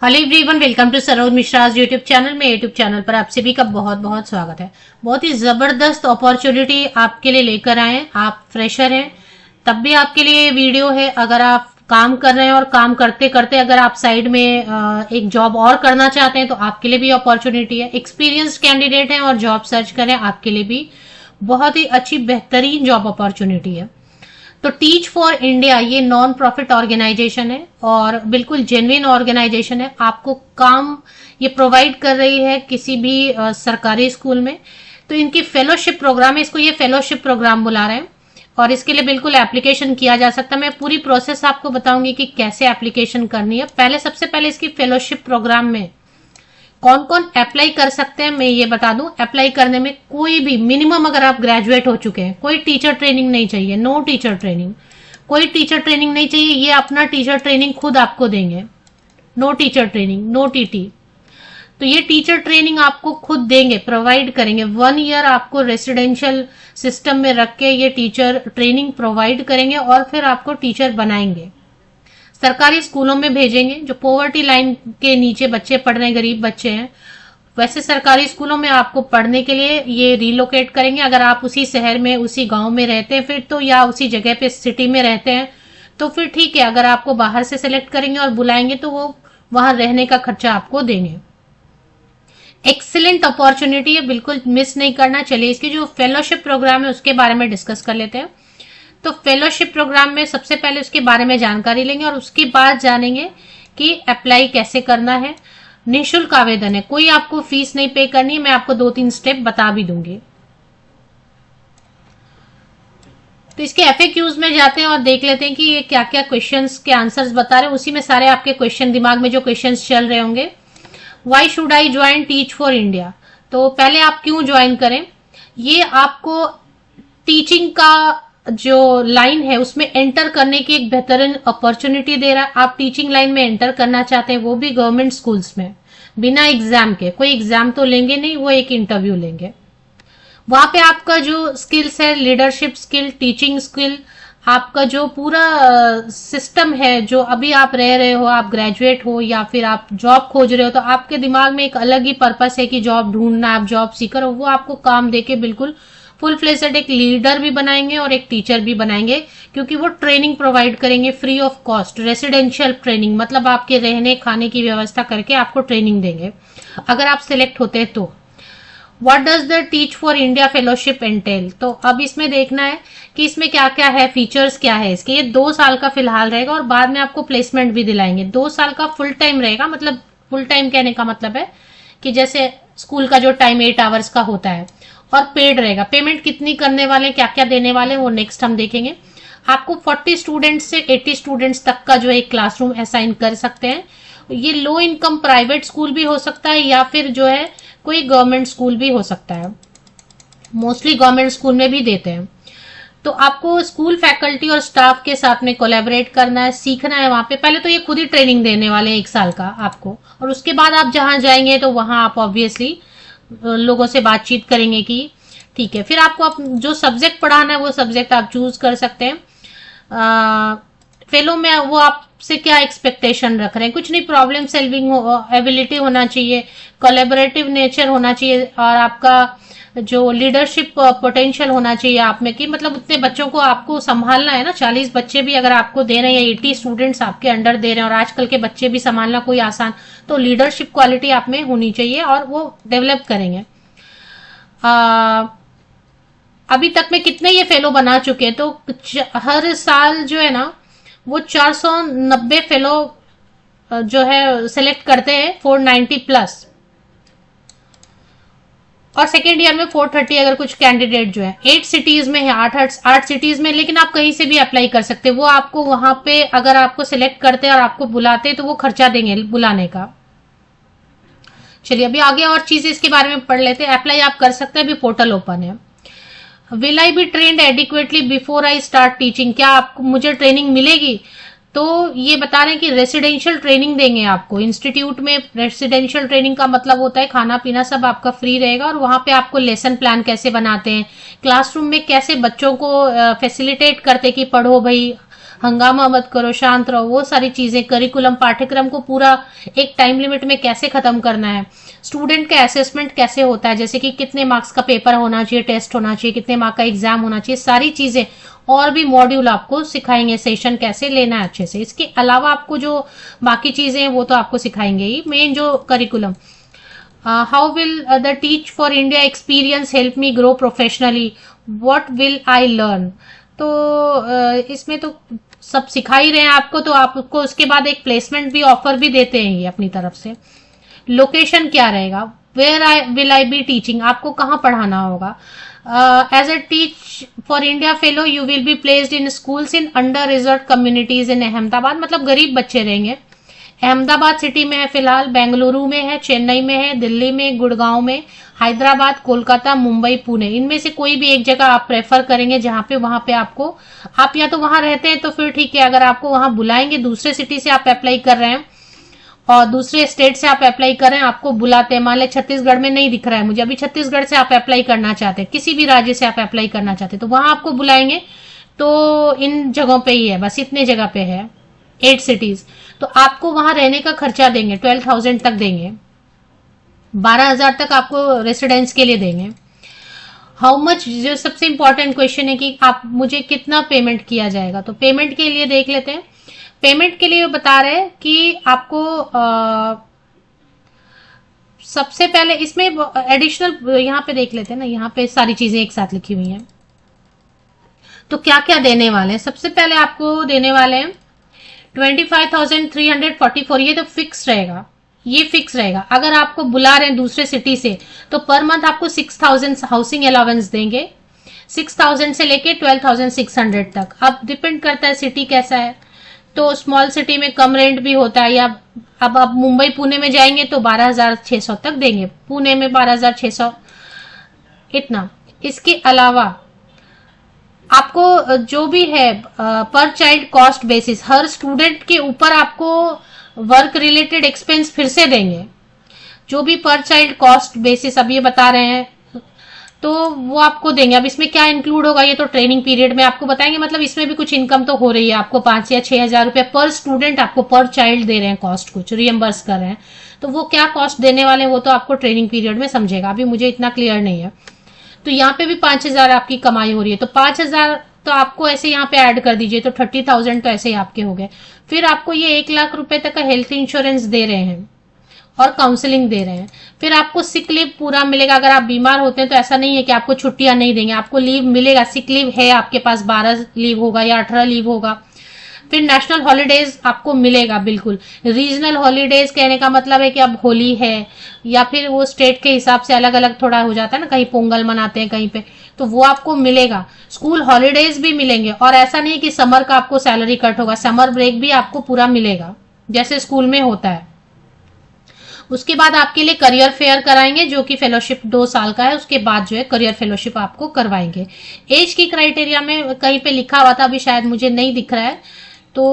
Hello everyone, welcome to Saroj Mishra YouTube channel में। YouTube channel पर आप सभी का बहुत बहुत स्वागत है। बहुत ही जबरदस्त अपॉर्चुनिटी आपके लिए लेकर आए हैं। आप फ्रेशर हैं तब भी आपके लिए ये वीडियो है। अगर आप काम कर रहे हैं और काम करते करते अगर आप साइड में एक जॉब और करना चाहते हैं तो आपके लिए भी अपॉर्चुनिटी है। एक्सपीरियंस्ड कैंडिडेट हैं और जॉब सर्च करें, आपके लिए भी बहुत ही अच्छी बेहतरीन जॉब अपॉर्चुनिटी है। तो टीच फॉर इंडिया ये नॉन प्रॉफिट ऑर्गेनाइजेशन है और बिल्कुल जेन्युइन ऑर्गेनाइजेशन है। आपको काम ये प्रोवाइड कर रही है किसी भी सरकारी स्कूल में। तो इनकी फेलोशिप प्रोग्राम है, इसको ये फेलोशिप प्रोग्राम बुला रहे हैं और इसके लिए बिल्कुल एप्लीकेशन किया जा सकता है। मैं पूरी प्रोसेस आपको बताऊंगी कि कैसे एप्लीकेशन करनी है। सबसे पहले इसकी फेलोशिप प्रोग्राम में कौन कौन अप्लाई कर सकते हैं मैं ये बता दूं। अप्लाई करने में कोई भी मिनिमम अगर आप ग्रेजुएट हो चुके हैं, कोई टीचर ट्रेनिंग नहीं चाहिए, नो टीचर ट्रेनिंग, कोई टीचर ट्रेनिंग नहीं चाहिए। ये अपना टीचर ट्रेनिंग खुद आपको देंगे, no teacher training, no TT. तो ये टीचर ट्रेनिंग आपको खुद देंगे, प्रोवाइड करेंगे। 1 ईयर आपको रेसिडेंशियल सिस्टम में रख के ये टीचर ट्रेनिंग प्रोवाइड करेंगे और फिर आपको टीचर बनाएंगे। सरकारी स्कूलों में भेजेंगे। जो पॉवर्टी लाइन के नीचे बच्चे पढ़ रहे हैं, गरीब बच्चे हैं, वैसे सरकारी स्कूलों में आपको पढ़ने के लिए ये रिलोकेट करेंगे। अगर आप उसी शहर में उसी गांव में रहते हैं फिर तो, या उसी जगह पे सिटी में रहते हैं तो फिर ठीक है। अगर आपको बाहर से सिलेक्ट करेंगे और बुलाएंगे तो वो वहां रहने का खर्चा आपको देंगे। एक्सीलेंट अपॉर्चुनिटी है, बिल्कुल मिस नहीं करना। चलिए इसकी जो फेलोशिप प्रोग्राम है उसके बारे में डिस्कस कर लेते हैं। तो फेलोशिप प्रोग्राम में सबसे पहले उसके बारे में जानकारी लेंगे और उसके बाद जानेंगे कि अप्लाई कैसे करना है। निःशुल्क आवेदन है, कोई आपको फीस नहीं पे करनी है। मैं आपको 2-3 स्टेप बता भी दूंगी। तो इसके FAQs में जाते हैं और देख लेते हैं कि ये क्या क्या क्वेश्चंस के आंसर्स बता रहे हैं। उसी में सारे आपके क्वेश्चन दिमाग में जो क्वेश्चंस चल रहे होंगे। Why should I join teach for India, तो पहले आप क्यों ज्वाइन करें। ये आपको टीचिंग का जो लाइन है उसमें एंटर करने की एक बेहतरीन अपॉर्चुनिटी दे रहा है। आप टीचिंग लाइन में एंटर करना चाहते हैं, वो भी गवर्नमेंट स्कूल्स में, बिना एग्जाम के। कोई एग्जाम तो लेंगे नहीं, वो एक इंटरव्यू लेंगे। वहां पे आपका जो स्किल्स है, लीडरशिप स्किल, टीचिंग स्किल, आपका जो पूरा सिस्टम है, जो अभी आप रह रहे हो, आप ग्रेजुएट हो या फिर आप जॉब खोज रहे हो, तो आपके दिमाग में एक अलग ही पर्पस है कि जॉब ढूंढना, आप जॉब सीकर हो। वो आपको काम देके बिल्कुल फुल फ्लेजेड एक लीडर भी बनाएंगे और एक टीचर भी बनाएंगे, क्योंकि वो ट्रेनिंग प्रोवाइड करेंगे free of cost. Residential training मतलब आपके रहने खाने की व्यवस्था करके आपको ट्रेनिंग देंगे अगर आप सिलेक्ट होते हैं तो। What does the teach for India fellowship entail, तो अब इसमें देखना है कि इसमें क्या क्या है, फीचर्स क्या है इसके। ये 2 साल का फिलहाल रहेगा और बाद में आपको प्लेसमेंट भी दिलाएंगे। 2 साल का फुल टाइम रहेगा। मतलब फुल टाइम कहने का मतलब है कि जैसे स्कूल का जो टाइम 8 आवर्स का होता है, और पेड रहेगा। पेमेंट कितनी करने वाले, क्या क्या देने वाले, वो नेक्स्ट हम देखेंगे। आपको 40 स्टूडेंट्स से 80 स्टूडेंट्स तक का जो एक क्लासरूम असाइन कर सकते हैं। ये लो इनकम प्राइवेट स्कूल भी हो सकता है या फिर जो है कोई गवर्नमेंट स्कूल भी हो सकता है। मोस्टली गवर्नमेंट स्कूल में भी देते हैं। तो आपको स्कूल फैकल्टी और स्टाफ के साथ में कोलैबोरेट करना है, सीखना है वहां पे। पहले तो ये खुद ही ट्रेनिंग देने वाले हैं 1 साल का आपको, और उसके बाद आप जहां जाएंगे तो वहां आप ऑब्वियसली लोगों से बातचीत करेंगे कि ठीक है। फिर आपको जो सब्जेक्ट पढ़ाना है वो सब्जेक्ट आप चूज कर सकते हैं। फेलो में वो आपसे क्या एक्सपेक्टेशन रख रहे हैं, कुछ नहीं, प्रॉब्लम सॉल्विंग एबिलिटी होना चाहिए, कोलैबोरेटिव नेचर होना चाहिए, और आपका जो लीडरशिप पोटेंशियल होना चाहिए आप में, कि मतलब उतने बच्चों को आपको संभालना है ना। 40 बच्चे भी अगर आपको दे रहे हैं या 80 स्टूडेंट्स आपके अंडर दे रहे हैं, और आजकल के बच्चे भी संभालना कोई आसान, तो लीडरशिप क्वालिटी आप में होनी चाहिए और वो डेवलप करेंगे। अभी तक में कितने ये फेलो बना चुके हैं, तो हर साल जो है ना वो 490 फेलो जो है सिलेक्ट करते हैं, 490 प्लस, और सेकेंड ईयर में 430 अगर कुछ कैंडिडेट जो है। 8 सिटीज में है, 8 सिटीज में, लेकिन आप कहीं से भी अप्लाई कर सकते हैं। वो आपको वहां पे अगर आपको सिलेक्ट करते हैं और आपको बुलाते हैं तो वो खर्चा देंगे बुलाने का। चलिए अभी आगे और चीजें इसके बारे में पढ़ लेते हैं। अप्लाई आप कर सकते हैं, अभी पोर्टल ओपन है। Will I be trained adequately before I start teaching, क्या आपको मुझे ट्रेनिंग मिलेगी। तो ये बता रहे हैं कि रेसिडेंशियल ट्रेनिंग देंगे आपको इंस्टीट्यूट में। रेसिडेंशियल ट्रेनिंग का मतलब होता है खाना पीना सब आपका फ्री रहेगा, और वहां पे आपको लेसन प्लान कैसे बनाते हैं, क्लासरूम में कैसे बच्चों को फैसिलिटेट करते कि पढ़ो भाई, हंगामा मत करो, शांत रहो, वो सारी चीजें, करिकुलम पाठ्यक्रम को पूरा एक टाइम लिमिट में कैसे खत्म करना है, स्टूडेंट का असेसमेंट कैसे होता है, जैसे कि कितने मार्क्स का पेपर होना चाहिए, टेस्ट होना चाहिए, कितने मार्क्स का एग्जाम होना चाहिए, सारी चीजें और भी मॉड्यूल आपको सिखाएंगे, सेशन कैसे लेना है अच्छे से। इसके अलावा आपको जो बाकी चीजें हैं वो तो आपको सिखाएंगे ही, मेन जो curriculum. How will the teach for India experience help me grow professionally, what will I learn. तो इसमें तो सब सिखा ही रहे हैं आपको, तो आपको उसके बाद एक प्लेसमेंट भी ऑफर भी देते हैं ये अपनी तरफ से। लोकेशन क्या रहेगा, where will I be teaching, आपको कहाँ पढ़ाना होगा। As a teach for India fellow you will be placed in schools in under reserve communities in Ahmedabad, मतलब गरीब बच्चे रहेंगे। अहमदाबाद सिटी में है फिलहाल, बेंगलुरु में है, चेन्नई में है, दिल्ली में, गुड़गांव में, हैदराबाद, कोलकाता, मुंबई, पुणे, इनमें से कोई भी एक जगह आप प्रेफर करेंगे जहां पे वहां पे आपको, आप या तो वहां रहते हैं तो फिर ठीक है, अगर आपको वहां बुलाएंगे, दूसरे सिटी से आप अप्लाई कर रहे हैं और दूसरे स्टेट से आप अप्लाई कर रहे हैं, आपको बुलाते हैं, मान लें छत्तीसगढ़ में नहीं दिख रहा है मुझे, अभी छत्तीसगढ़ से आप अप्लाई करना चाहते हैं, किसी भी राज्य से आप अप्लाई करना चाहते हैं, तो वहां आपको बुलाएंगे, तो इन जगहों पे ही है, बस इतने जगह पे है, 8 सिटीज। तो आपको वहां रहने का खर्चा देंगे, 12,000 तक देंगे, 12,000 तक आपको रेसिडेंस के लिए देंगे। हाउ मच, जो सबसे इंपॉर्टेंट क्वेश्चन है कि आप मुझे कितना पेमेंट किया जाएगा, तो पेमेंट के लिए देख लेते हैं। पेमेंट के लिए बता रहे हैं कि आपको सबसे पहले इसमें एडिशनल, यहाँ पे देख लेते हैं ना, यहाँ पे सारी चीजें एक साथ लिखी हुई हैं, तो क्या क्या देने वाले हैं। सबसे पहले आपको देने वाले हैं 25,344, ये तो फिक्स रहेगा, ये फिक्स रहेगा। अगर आपको बुला रहे हैं दूसरे सिटी से तो पर मंथ आपको 6,000 हाउसिंग अलाउंस देंगे, 6,000 से लेके 12,600 तक। अब डिपेंड करता है सिटी कैसा है, तो स्मॉल सिटी में कम रेंट भी होता है, या अब आप मुंबई पुणे में जाएंगे तो 12,600 तक देंगे, पुणे में 12,600 इतना। इसके अलावा आपको जो भी है पर चाइल्ड कॉस्ट बेसिस, हर स्टूडेंट के ऊपर आपको वर्क रिलेटेड एक्सपेंस फिर से देंगे, जो भी पर चाइल्ड कॉस्ट बेसिस अब ये बता रहे हैं तो वो आपको देंगे। अब इसमें क्या इंक्लूड होगा ये तो ट्रेनिंग पीरियड में आपको बताएंगे, मतलब इसमें भी कुछ इनकम तो हो रही है आपको, 5 या 6,000 रुपए पर स्टूडेंट आपको पर चाइल्ड दे रहे हैं, कॉस्ट कुछ रियम्बर्स कर रहे हैं, तो वो क्या कॉस्ट देने वाले हैं वो तो आपको ट्रेनिंग पीरियड में समझेगा, अभी मुझे इतना क्लियर नहीं है। तो यहाँ पे भी 5,000 आपकी कमाई हो रही है, तो 5,000 तो आपको ऐसे यहाँ पे ऐड कर दीजिए, तो 30,000 तो ऐसे ही आपके हो गए। फिर आपको ये 1,00,000 रुपए तक का हेल्थ इंश्योरेंस दे रहे हैं और काउंसलिंग दे रहे हैं। फिर आपको सिक लीव पूरा मिलेगा, अगर आप बीमार होते हैं तो ऐसा नहीं है कि आपको छुट्टियां नहीं देंगे, आपको लीव मिलेगा, सिक लीव है आपके पास, 12 लीव होगा या 18 लीव होगा। फिर नेशनल हॉलीडेज आपको मिलेगा बिल्कुल। रीजनल हॉलीडेज कहने का मतलब है कि अब होली है या फिर वो स्टेट के हिसाब से अलग अलग थोड़ा हो जाता है ना, कहीं पोंगल मनाते हैं कहीं पे, तो वो आपको मिलेगा। स्कूल हॉलीडेज भी मिलेंगे, और ऐसा नहीं कि समर का आपको सैलरी कट होगा, समर ब्रेक भी आपको पूरा मिलेगा जैसे स्कूल में होता है। उसके बाद आपके लिए करियर फेयर कराएंगे जो कि फेलोशिप 2 साल का है, उसके बाद जो है करियर फेलोशिप आपको करवाएंगे। एज की क्राइटेरिया में कहीं पे लिखा हुआ था, अभी शायद मुझे नहीं दिख रहा है, तो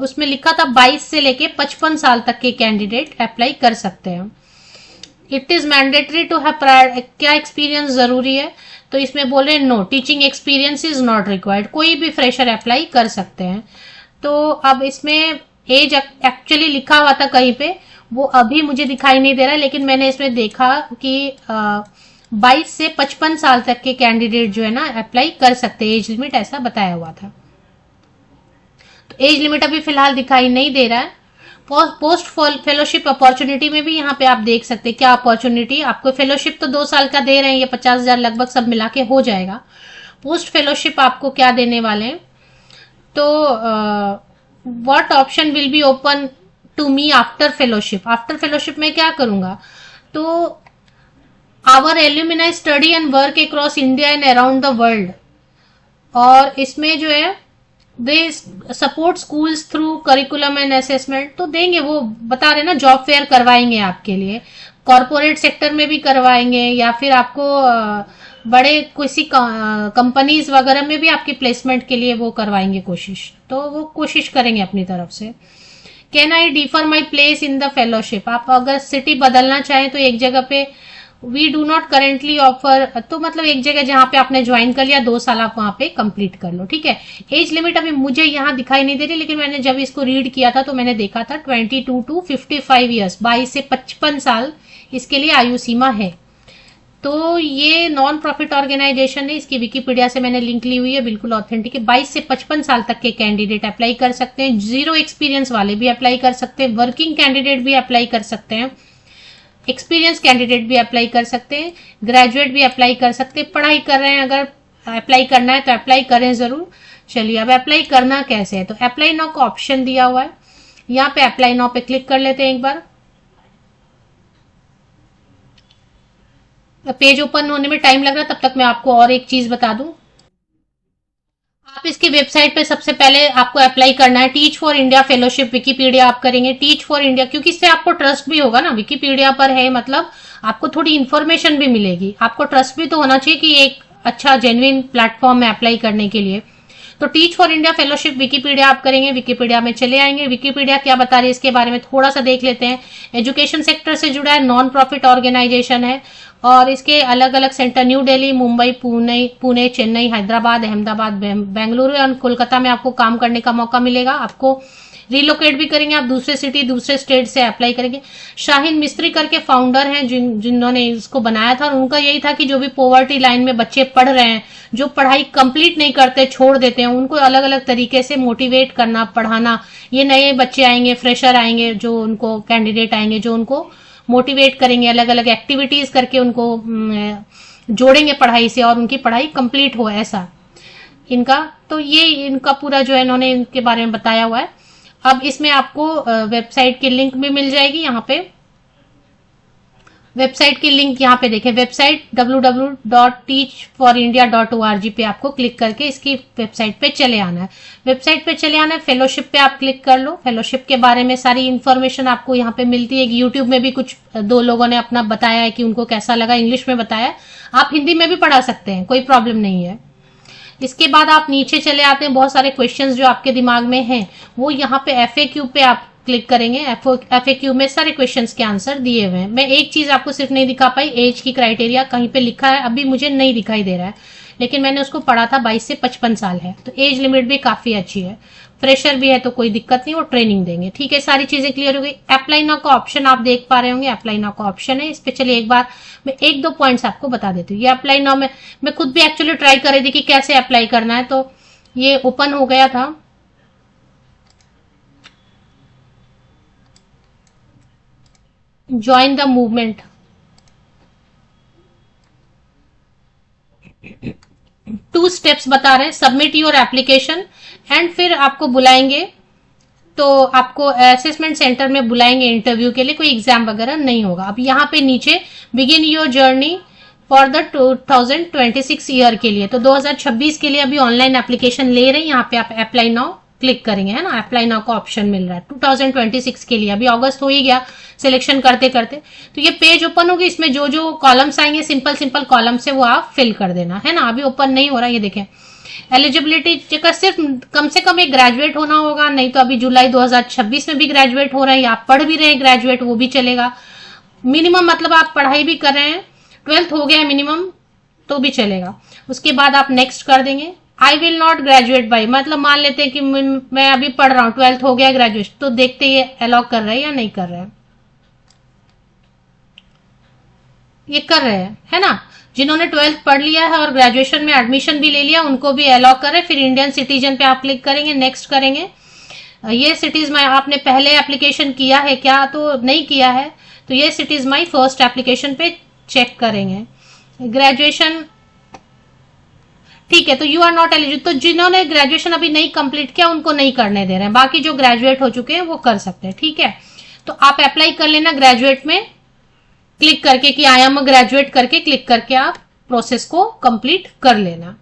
उसमें लिखा था 22 से लेके 55 साल तक के कैंडिडेट अप्लाई कर सकते हैं। It is mandatory to have prior, क्या एक्सपीरियंस जरूरी है, तो इसमें बोल रहे हैं no teaching experience is not required, कोई भी फ्रेशर अप्लाई कर सकते हैं। तो अब इसमें एज एक्चुअली लिखा हुआ था कहीं पे, वो अभी मुझे दिखाई नहीं दे रहा है, लेकिन मैंने इसमें देखा कि 22 से 55 साल तक के कैंडिडेट जो है ना अप्लाई कर सकते हैं, एज लिमिट ऐसा बताया हुआ था। तो एज लिमिट अभी फिलहाल दिखाई नहीं दे रहा है। पोस्ट फेलोशिप अपॉर्चुनिटी में भी यहाँ पे आप देख सकते हैं क्या अपॉर्चुनिटी आपको, फेलोशिप तो 2 साल का दे रहे हैं, ये 50,000 लगभग सब मिला के हो जाएगा। पोस्ट फेलोशिप आपको क्या देने वाले हैं, तो what option will be open to me after fellowship, after fellowship में क्या करूंगा, तो our alumni study and work across India and around the world, और इसमें जो है they support schools through curriculum and assessment, तो देंगे, वो बता रहे ना जॉब फेयर करवाएंगे आपके लिए, कॉरपोरेट सेक्टर में भी करवाएंगे, या फिर आपको बड़े किसी कंपनीज वगैरह में भी आपकी प्लेसमेंट के लिए वो करवाएंगे कोशिश, तो वो कोशिश करेंगे अपनी तरफ से। Can I defer my place in the fellowship, आप अगर सिटी बदलना चाहें तो एक जगह पे we do not currently offer, तो मतलब एक जगह जहां पे आपने ज्वाइन कर लिया 2 साल आप वहां पे कंप्लीट कर लो, ठीक है। एज लिमिट अभी मुझे यहाँ दिखाई नहीं दे रही, लेकिन मैंने जब इसको रीड किया था तो मैंने देखा था 22 to 55 ईयर्स, 22 से 55 साल इसके लिए आयु सीमा है। तो ये नॉन प्रॉफिट ऑर्गेनाइजेशन है, इसकी विकिपीडिया से मैंने लिंक ली हुई है, बिल्कुल ऑथेंटिक है। 22 से 55 साल तक के कैंडिडेट अप्लाई कर सकते हैं, 0 एक्सपीरियंस वाले भी अप्लाई कर सकते हैं, वर्किंग कैंडिडेट भी अप्लाई कर सकते हैं, एक्सपीरियंस कैंडिडेट भी अप्लाई कर सकते हैं, ग्रेजुएट भी अप्लाई कर सकते हैं। पढ़ाई कर रहे हैं, अगर अप्लाई करना है तो अप्लाई करें जरूर। चलिए अब अप्लाई करना कैसे है, तो अप्लाई नाउ का ऑप्शन दिया हुआ है, यहाँ पे अप्लाई नाउ पे क्लिक कर लेते हैं एक बार। पेज ओपन होने में टाइम लग रहा है, तब तक मैं आपको और एक चीज बता दूं। आप इसकी वेबसाइट पे सबसे पहले आपको अप्लाई करना है teach for India fellowship, Wikipedia आप करेंगे टीच फॉर इंडिया, क्योंकि इससे आपको ट्रस्ट भी होगा ना, विकिपीडिया पर है मतलब आपको थोड़ी इन्फॉर्मेशन भी मिलेगी, आपको ट्रस्ट भी तो होना चाहिए कि एक अच्छा जेन्युइन प्लेटफॉर्म है अप्लाई करने के लिए। तो teach for India fellowship Wikipedia आप करेंगे, विकिपीडिया में चले आएंगे। विकिपीडिया क्या बता रही है इसके बारे में थोड़ा सा देख लेते हैं। एजुकेशन सेक्टर से जुड़ा है, नॉन प्रॉफिट ऑर्गेनाइजेशन है और इसके अलग अलग सेंटर न्यू दिल्ली, मुंबई, पुणे, चेन्नई, हैदराबाद, अहमदाबाद, बेंगलुरु और कोलकाता में आपको काम करने का मौका मिलेगा। आपको रिलोकेट भी करेंगे, आप दूसरे सिटी दूसरे स्टेट से अप्लाई करेंगे। शाहीन मिस्त्री करके फाउंडर हैं जिन्होंने इसको बनाया था, और उनका यही था कि जो भी पॉवर्टी लाइन में बच्चे पढ़ रहे हैं, जो पढ़ाई कंप्लीट नहीं करते छोड़ देते हैं, उनको अलग अलग तरीके से मोटिवेट करना, पढ़ाना। ये नए बच्चे आएंगे, फ्रेशर आएंगे, जो उनको कैंडिडेट आएंगे जो उनको मोटिवेट करेंगे, अलग अलग एक्टिविटीज करके उनको जोड़ेंगे पढ़ाई से और उनकी पढ़ाई कंप्लीट हो, ऐसा इनका। तो ये इनका पूरा जो है इन्होंने इनके बारे में बताया हुआ है। अब इसमें आपको वेबसाइट की लिंक भी मिल जाएगी, यहाँ पे वेबसाइट की लिंक यहाँ पे देखें, वेबसाइट www.teachforindia.org पे आपको क्लिक करके इसकी वेबसाइट पे चले आना है। वेबसाइट पे चले आना है, फेलोशिप पे आप क्लिक कर लो। फेलोशिप के बारे में सारी इन्फॉर्मेशन आपको यहाँ पे मिलती है। यूट्यूब में भी कुछ 2 लोगों ने अपना बताया है कि उनको कैसा लगा, इंग्लिश में बताया, आप हिंदी में भी पढ़ा सकते हैं, कोई प्रॉब्लम नहीं है। इसके बाद आप नीचे चले आते हैं, बहुत सारे क्वेश्चंस जो आपके दिमाग में हैं वो यहाँ पे FAQ पे आप क्लिक करेंगे। FAQ में सारे क्वेश्चंस के आंसर दिए हुए हैं। मैं एक चीज आपको सिर्फ नहीं दिखा पाई, एज की क्राइटेरिया कहीं पे लिखा है, अभी मुझे नहीं दिखाई दे रहा है, लेकिन मैंने उसको पढ़ा था 22 से 55 साल है, तो एज लिमिट भी काफी अच्छी है। फ्रेशर भी है तो कोई दिक्कत नहीं, वो ट्रेनिंग देंगे, ठीक है। सारी चीजें क्लियर हो गई। अप्लाई नाउ का ऑप्शन आप देख पा रहे होंगे, अप्लाई नाउ का ऑप्शन है, इस पे चलिए एक बार मैं 1-2 पॉइंट्स आपको बता देती हूँ। ये अप्लाई नाउ में मैं खुद भी एक्चुअली ट्राई कर रही थी कि कैसे अप्लाई करना है, तो ये ओपन हो गया था। ज्वाइन द मूवमेंट, 2 स्टेप्स बता रहे हैं, सबमिट योर एप्लीकेशन एंड फिर आपको बुलाएंगे, तो आपको असेसमेंट सेंटर में बुलाएंगे इंटरव्यू के लिए, कोई एग्जाम वगैरह नहीं होगा। अब यहाँ पे नीचे begin your journey for the 2026 year के लिए, तो 2026 के लिए अभी ऑनलाइन एप्लीकेशन ले रहे हैं, यहाँ पे आप अप्लाई नाउ क्लिक करेंगे, है ना, अप्लाई नाउ का ऑप्शन मिल रहा है 2026 के लिए। अभी अगस्त हो ही गया सिलेक्शन करते करते, तो ये पेज ओपन होगी, इसमें जो जो कॉलम्स आएंगे सिंपल सिंपल कॉलम से वो आप फिल कर देना, है ना। अभी ओपन नहीं हो रहा, ये देखें। एलिजिबिलिटी चेकर सिर्फ कम से कम एक ग्रेजुएट होना होगा, नहीं तो अभी जुलाई 2026 में भी ग्रेजुएट हो रहे हैं, आप पढ़ भी रहे हैं ग्रेजुएट, वो भी चलेगा। मिनिमम मतलब आप पढ़ाई भी कर रहे हैं, 12th हो गया है मिनिमम, तो भी चलेगा। उसके बाद आप नेक्स्ट कर देंगे। I will not graduate by, मतलब मान लेते हैं कि मैं अभी पढ़ रहा हूं, 12th हो गया ग्रेजुएट, तो देखते ये अलाउ कर रहे हैं या नहीं कर रहे हैं। ये कर रहे हैं, है ना। जिन्होंने 12th पढ़ लिया है और ग्रेजुएशन में एडमिशन भी ले लिया, उनको भी अलाउ कर रहे हैं। फिर इंडियन सिटीजन पे आप क्लिक करेंगे, नेक्स्ट करेंगे। ये सिटीज में आपने पहले एप्लीकेशन किया है क्या, तो नहीं किया है, तो ये सिटीज माई फर्स्ट एप्लीकेशन पे चेक करेंगे। ग्रेजुएशन ठीक है, तो यू आर नॉट एलिजिबल, तो जिन्होंने ग्रेजुएशन अभी नहीं कंप्लीट किया उनको नहीं करने दे रहे हैं, बाकी जो ग्रेजुएट हो चुके हैं वो कर सकते हैं, ठीक है। तो आप अप्लाई कर लेना ग्रेजुएट में क्लिक करके कि आई एम अ ग्रेजुएट करके क्लिक करके आप प्रोसेस को कंप्लीट कर लेना।